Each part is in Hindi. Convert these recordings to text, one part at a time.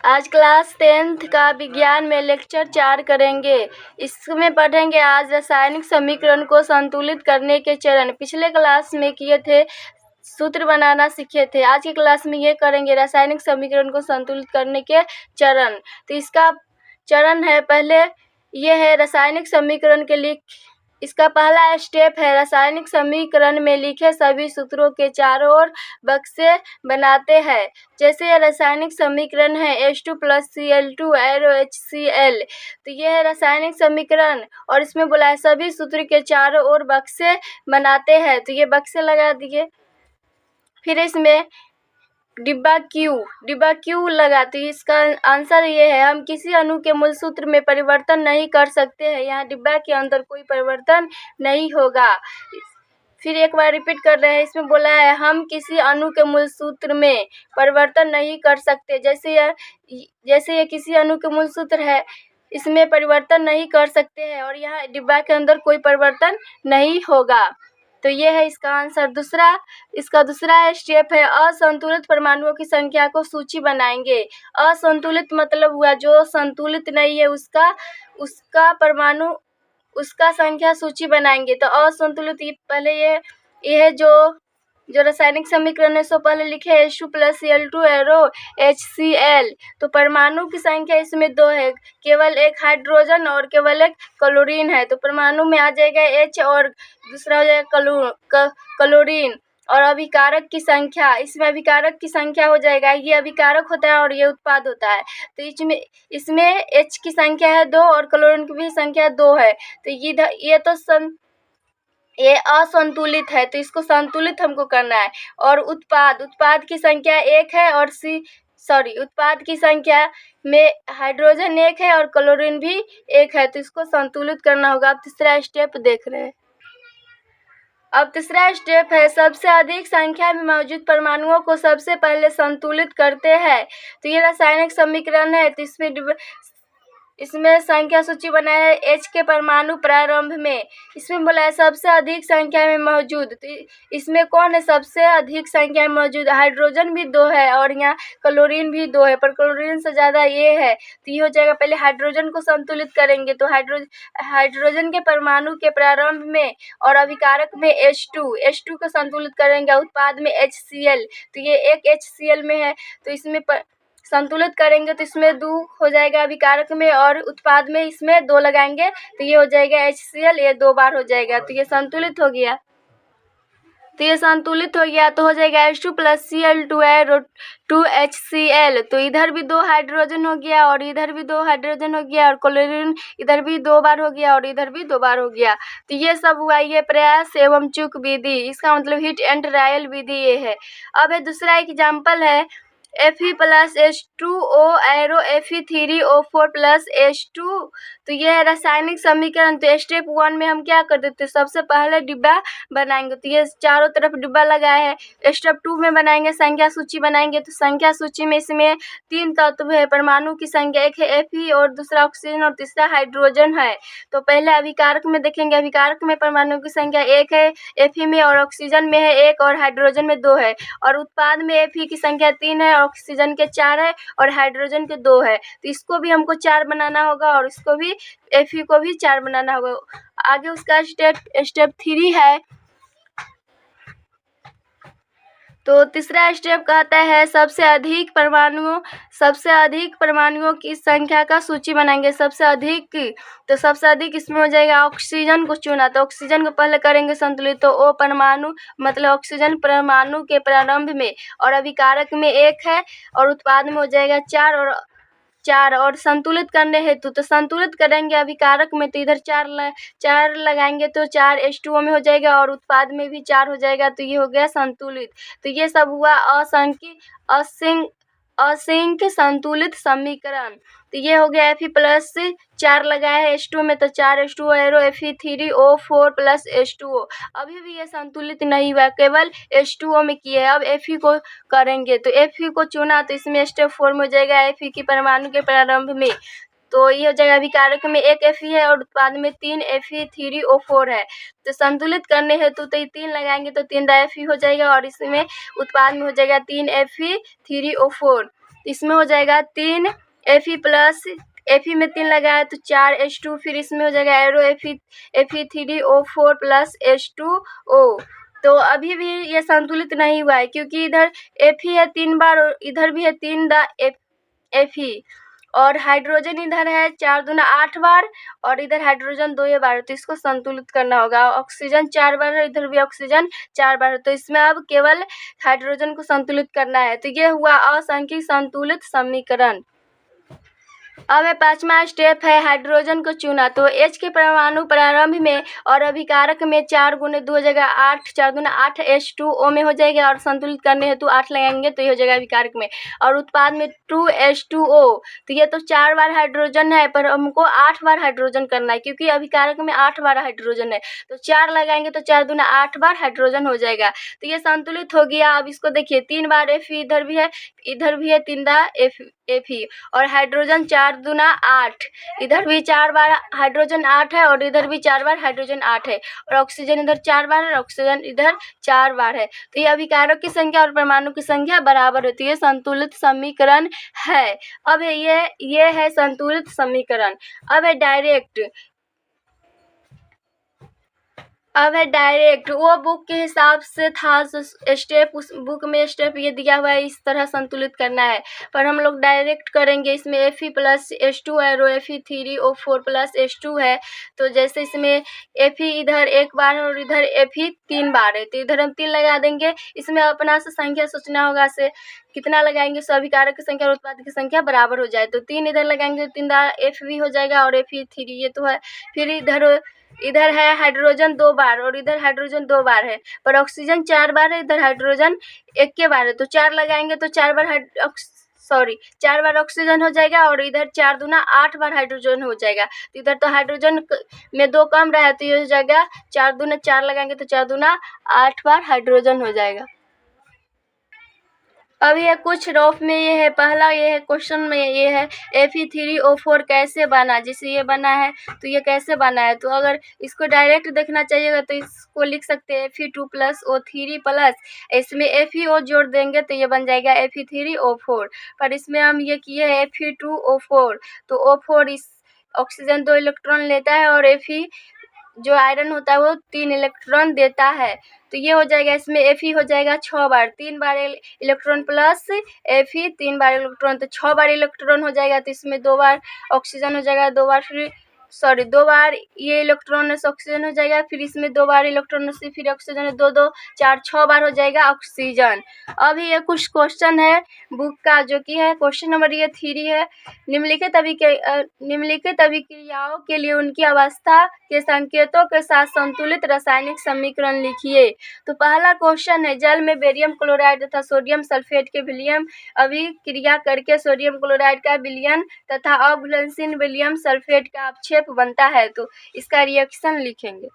आज क्लास 10th का विज्ञान में लेक्चर 4 करेंगे। इसमें पढ़ेंगे आज रासायनिक समीकरण को संतुलित करने के चरण। पिछले क्लास में किए थे, सूत्र बनाना सीखे थे। आज की क्लास में ये करेंगे रासायनिक समीकरण को संतुलित करने के चरण। तो इसका चरण है, पहले ये है रासायनिक समीकरण के लिए। इसका पहला स्टेप है रासायनिक समीकरण में लिखे सभी सूत्रों के चारों ओर बक्से बनाते हैं। जैसे यह रासायनिक समीकरण है H2 + Cl2 एरो HCl। तो ये है रासायनिक समीकरण और इसमें बोला है सभी सूत्र के चारों ओर बक्से बनाते हैं। तो ये बक्से लगा दिए। फिर इसमें डिब्बा क्यू लगा। तो इसका आंसर ये है, हम किसी अणु के मूल सूत्र में परिवर्तन नहीं कर सकते हैं। यहाँ डिब्बा के अंदर कोई परिवर्तन नहीं होगा। फिर एक बार रिपीट कर रहे हैं, इसमें बोला है हम किसी अणु के मूल सूत्र में परिवर्तन नहीं कर सकते। जैसे ये किसी अणु के मूल सूत्र है, इसमें परिवर्तन नहीं कर सकते हैं और यहाँ डिब्बा के अंदर कोई परिवर्तन नहीं होगा। तो ये है इसका आंसर। इसका दूसरा स्टेप है असंतुलित परमाणुओं की संख्या को सूची बनाएंगे। असंतुलित मतलब हुआ जो संतुलित नहीं है, उसका परमाणु, उसका संख्या सूची बनाएंगे। तो असंतुलित पहले ये है जो रासायनिक समीकरण है, सो पहले लिखे H2 + Cl2 एरो HCl। तो परमाणु की संख्या इसमें 2 है, केवल एक हाइड्रोजन और केवल एक क्लोरीन है। तो परमाणु में आ जाएगा H और दूसरा हो जाएगा क्लोरीन। और अभिकारक की संख्या, इसमें अभिकारक की संख्या हो जाएगा, ये अभिकारक होता है और ये उत्पाद होता है। तो इसमें H की संख्या है 2 और क्लोरीन की भी संख्या 2 है। तो ये असंतुलित है, तो इसको संतुलित हमको करना है। और उत्पाद की संख्या 1 है और उत्पाद की संख्या में हाइड्रोजन 1 है और क्लोरीन भी 1 है, तो इसको संतुलित करना होगा। अब तीसरा स्टेप देख रहे हैं। अब तीसरा स्टेप है सबसे अधिक संख्या में मौजूद परमाणुओं को सबसे पहले संतुलित करते हैं। तो ये रासायनिक समीकरण है, तो इसमें संख्या सूची बनाया है H के परमाणु प्रारंभ में। इसमें बोला है सबसे अधिक संख्या में मौजूद। तो इसमें कौन है सबसे अधिक संख्या में मौजूद? हाइड्रोजन भी 2 है और यहाँ क्लोरीन भी 2 है, पर क्लोरीन से ज़्यादा ये है। तो ये हो जाएगा, पहले हाइड्रोजन को संतुलित करेंगे। तो हाइड्रोजन के परमाणु के प्रारंभ में और अभिकारक में H2 को संतुलित करेंगे, उत्पाद में HCl। तो ये एक HCl में है, तो इसमें संतुलित करेंगे तो इसमें 2 हो जाएगा अभिकारक में और उत्पाद में इसमें 2 लगाएंगे तो ये हो जाएगा HCl, ये 2 बार हो जाएगा। तो ये संतुलित हो गया। तो हो जाएगा H2 + Cl2 एरो 2HCl। तो इधर भी 2 हाइड्रोजन हो गया और इधर भी 2 हाइड्रोजन हो गया और क्लोरीन इधर भी 2 बार हो गया और इधर भी 2 बार हो गया। तो ये सब हुआ, ये प्रयास एवं चूक विधि, इसका मतलब हिट एंड ट्रायल विधि ये है। अब है दूसरा एग्जाम्पल है Fe + H2O arrow Fe3O4 + H2। तो ये है रासायनिक समीकरण। तो स्टेप 1 में हम क्या कर देते हैं, सबसे पहले डिब्बा बनाएंगे। तो ये चारों तरफ डिब्बा लगाया है। स्टेप 2 में बनाएंगे, संख्या सूची बनाएंगे। तो संख्या सूची में इसमें 3 तत्व है, परमाणु की संख्या, एक है Fe और दूसरा ऑक्सीजन और तीसरा हाइड्रोजन है। तो पहले अभिकारक में देखेंगे, अभिकारक में परमाणु की संख्या 1 है Fe में और ऑक्सीजन में है 1 और हाइड्रोजन में 2 है। और उत्पाद में Fe की संख्या 3 है, ऑक्सीजन के 4 है और हाइड्रोजन के 2 है। तो इसको भी हमको 4 बनाना होगा और इसको भी Fe को भी 4 बनाना होगा। आगे उसका स्टेप 3 है। तो तीसरा स्टेप कहता है सबसे अधिक परमाणुओं की संख्या का सूची बनाएंगे। सबसे अधिक इसमें हो जाएगा ऑक्सीजन को चुना। तो ऑक्सीजन को पहले करेंगे संतुलित। तो O परमाणु मतलब ऑक्सीजन परमाणु के प्रारंभ में और अभिकारक में 1 है और उत्पाद में हो जाएगा 4 और संतुलित करने हेतु तो संतुलित करेंगे अभिकारक में, तो इधर 4 लगाएंगे तो 4 H2O में हो जाएगा और उत्पाद में भी 4 हो जाएगा। तो ये हो गया संतुलित। तो ये सब हुआ असंख्य संतुलित समीकरण। तो ये हो गया Fe + 4 लगाया है H2O में, तो 4 H2O एरो Fe3O4 + H2O। अभी भी ये संतुलित नहीं हुआ, केवल H2O में किए। अब Fe को करेंगे। तो Fe को चुना, तो इसमें स्टेप 4 में हो जाएगा Fe की परमाणु के प्रारंभ में। तो ये हो जाएगा अभिकारक में 1 Fe है और उत्पाद में 3 Fe3O4 है। तो संतुलित करने हेतु तो 3 लगाएंगे तो 3 Fe हो जाएगा और इसमें उत्पाद में हो जाएगा 3 Fe3O4। इसमें हो जाएगा 3 Fe प्लस, Fe में 3 लगाया तो 4 H2, फिर इसमें हो जाएगा एरो Fe3O4 प्लस H2O। तो अभी भी ये संतुलित नहीं हुआ है क्योंकि इधर Fe है 3 बार और इधर भी है 3 Fe, और हाइड्रोजन इधर है 4 दूना 8 बार और इधर हाइड्रोजन 2 बार, तो इसको संतुलित करना होगा। ऑक्सीजन 4 बार है, इधर भी ऑक्सीजन 4 बार है, तो इसमें अब केवल हाइड्रोजन को संतुलित करना है। तो ये हुआ असंख्यिक संतुलित समीकरण। अब 5वां स्टेप है हाइड्रोजन को चुना। तो H के परमाणु प्रारंभ में और अभिकारक में 4 गुने 2 हो जाएगा 8, 4 दूना 8 H2O में हो जाएगा, और संतुलित करने हेतु 8 लगाएंगे तो ये हो जाएगा अभिकारक में, और उत्पाद में 2H2O। तो ये तो 4 बार हाइड्रोजन है, पर हमको 8 बार हाइड्रोजन करना है क्योंकि अभिकारक में 8 बार हाइड्रोजन है, तो 4 लगाएंगे तो 4 दूना 8 बार हाइड्रोजन हो जाएगा। तो ये संतुलित हो गया। अब इसको देखिए 3 बार Fe इधर भी है 3 दा Fe, और हाइड्रोजन 4 दूना 8, इधर भी 4 बार हाइड्रोजन 8 है और इधर भी 4 बार हाइड्रोजन 8 है, और ऑक्सीजन इधर 4 बार है और ऑक्सीजन इधर 4 बार है। तो ये अभिकारक की संख्या और परमाणु की संख्या बराबर होती है, संतुलित समीकरण है। अब ये है संतुलित समीकरण। अब है डायरेक्ट वो बुक के हिसाब से था स्टेप, उस बुक में स्टेप ये दिया हुआ है, इस तरह संतुलित करना है, पर हम लोग डायरेक्ट करेंगे। इसमें Fe प्लस H2 है, रो Fe3O4 प्लस H2 है, तो जैसे इसमें Fe इधर 1 बार है और इधर Fe 3 बार है, तो इधर हम 3 लगा देंगे। इसमें अपना से संख्या सोचना होगा, से कितना लगाएंगे सभी कारक की संख्या और उत्पाद की संख्या बराबर हो जाए, तो 3 इधर लगाएंगे, 3 दार Fe हो जाएगा और Fe3 ये तो है। फिर इधर है हाइड्रोजन 2 बार और इधर हाइड्रोजन 2 बार है, पर ऑक्सीजन 4 बार है, इधर हाइड्रोजन 1 के बार है, तो 4 लगाएंगे तो 4 बार ऑक्सीजन हो जाएगा और इधर 4 दूना 8 बार हाइड्रोजन हो जाएगा। तो इधर तो हाइड्रोजन में 2 कम रहा है, तो ये हो जाएगा 4 दूना 4 लगाएंगे तो 4 दूना 8 बार हाइड्रोजन हो जाएगा। अब ये कुछ रफ में ये है, पहला ये है क्वेश्चन में ये है Fe3O4 कैसे बना, जैसे ये बना है तो ये कैसे बना है। तो अगर इसको डायरेक्ट देखना चाहिएगा तो इसको लिख सकते हैं Fe2 प्लस O3 प्लस, इसमें FeO जोड़ देंगे तो ये बन जाएगा Fe3O4, पर इसमें हम ये किए हैं Fe2O4, तो O4 इस ऑक्सीजन 2 इलेक्ट्रॉन लेता है और Fe जो आयरन होता है वो 3 इलेक्ट्रॉन देता है, तो ये हो जाएगा। इसमें Fe हो जाएगा 6 बार, 3 बार इलेक्ट्रॉन प्लस Fe 3 बार इलेक्ट्रॉन, तो 6 बार इलेक्ट्रॉन हो जाएगा। तो इसमें 2 बार ऑक्सीजन हो जाएगा, 2 बार ये इलेक्ट्रॉन से ऑक्सीजन हो जाएगा, फिर इसमें 2 बार इलेक्ट्रॉन से फिर ऑक्सीजन, 2 2 4 6 बार हो जाएगा ऑक्सीजन। अभी ये कुछ क्वेश्चन है बुक का, जो कि है क्वेश्चन नंबर ये 3 है। निम्नलिखित अभिक्रियाओं के लिए उनकी अवस्था के संकेतों के साथ संतुलित रासायनिक समीकरण लिखिए। तो पहला क्वेश्चन है, जल में बेरियम क्लोराइड तथा सोडियम सल्फेट के विलयन अभिक्रिया करके सोडियम क्लोराइड का विलयन तथा अघुलनशील विलियम सल्फेट का अपक्षेप बनता है, तो इसका रिएक्शन लिखेंगे।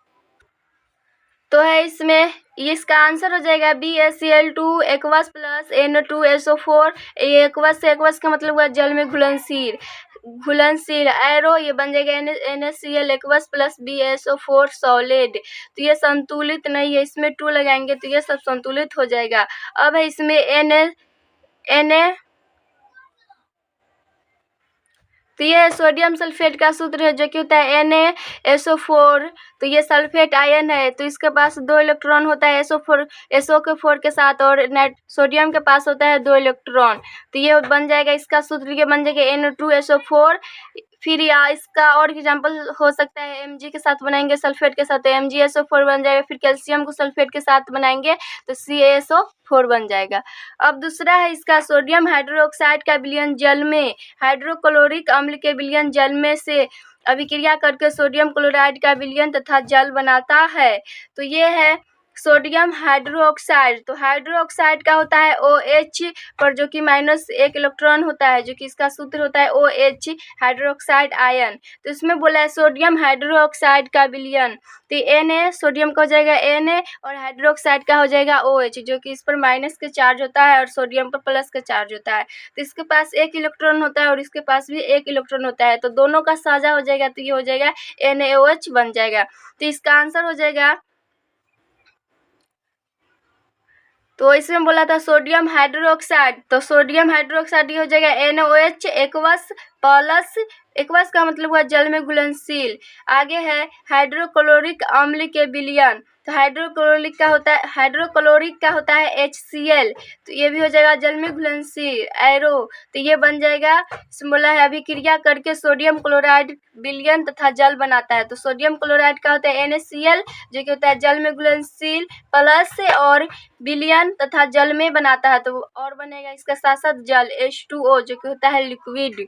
तो है इसमें इसका आंसर हो जाएगा BaCl2 एक्वस प्लस Na2SO4। ये एक्वस से एक्वस का मतलब हुआ जल में घुलनशील एरो, ये बन जाएगा NaCl aqueous plus BaSO4 solid. तो ये संतुलित नहीं है, इसमें 2 लगाएंगे तो ये सब संतुलित हो जाएगा। अब है इसमें Na तो ये सोडियम सल्फेट का सूत्र है, जो कि होता है NaSO4। तो ये सल्फेट आयन है, तो इसके पास 2 इलेक्ट्रॉन होता है SO के 4 के साथ, और सोडियम के पास होता है 2 इलेक्ट्रॉन। तो ये बन जाएगा, इसका सूत्र ये बन जाएगा Na2SO4। फिर या इसका और एग्जाम्पल हो सकता है Mg के साथ बनाएंगे सल्फेट के साथ, तो MgSO4 बन जाएगा। फिर कैल्शियम को सल्फेट के साथ बनाएंगे तो CaSO4 बन जाएगा। अब दूसरा है इसका, सोडियम हाइड्रोक्साइड का विलयन जल में हाइड्रोक्लोरिक अम्ल के विलयन जल में से अभिक्रिया करके सोडियम क्लोराइड का विलयन तथा जल बनाता है। तो ये है सोडियम हाइड्रोक्साइड। तो हाइड्रोक्साइड का होता है OH पर, जो कि -1 इलेक्ट्रॉन होता है, जो कि इसका सूत्र होता है OH हाइड्रोक्साइड आयन। तो इसमें बोला है सोडियम हाइड्रोक्साइड का विलयन, तो Na सोडियम का हो जाएगा Na और हाइड्रोक्साइड का हो जाएगा OH, जो कि इस पर माइनस के चार्ज होता है और सोडियम पर प्लस का चार्ज होता है। तो इसके पास 1 इलेक्ट्रॉन होता है और इसके पास भी 1 इलेक्ट्रॉन होता है, तो दोनों का साझा हो जाएगा, तो ये हो जाएगा NaOH बन जाएगा। तो इसका आंसर हो जाएगा तो इसमें बोला था सोडियम हाइड्रोक्साइड, तो सोडियम हाइड्रोक्साइड ये हो जाएगा NOH एक्वस प्लस, एक्वस का मतलब हुआ जल में घुलनशील। आगे है हाइड्रोक्लोरिक अम्ल के विलयन, तो हाइड्रोक्लोरिक का होता है HCl, तो ये भी हो जाएगा जल में घुलनशील। एरो, तो ये बन जाएगा, इसमें बोला है अभिक्रिया करके सोडियम क्लोराइड विलयन तथा जल बनाता है, तो सोडियम क्लोराइड का होता है NaCl जो कि होता है जल में घुलनशील प्लस और विलयन तथा जल में बनाता है, तो और बनेगा इसका साथ साथ जल H2O जो कि होता है लिक्विड।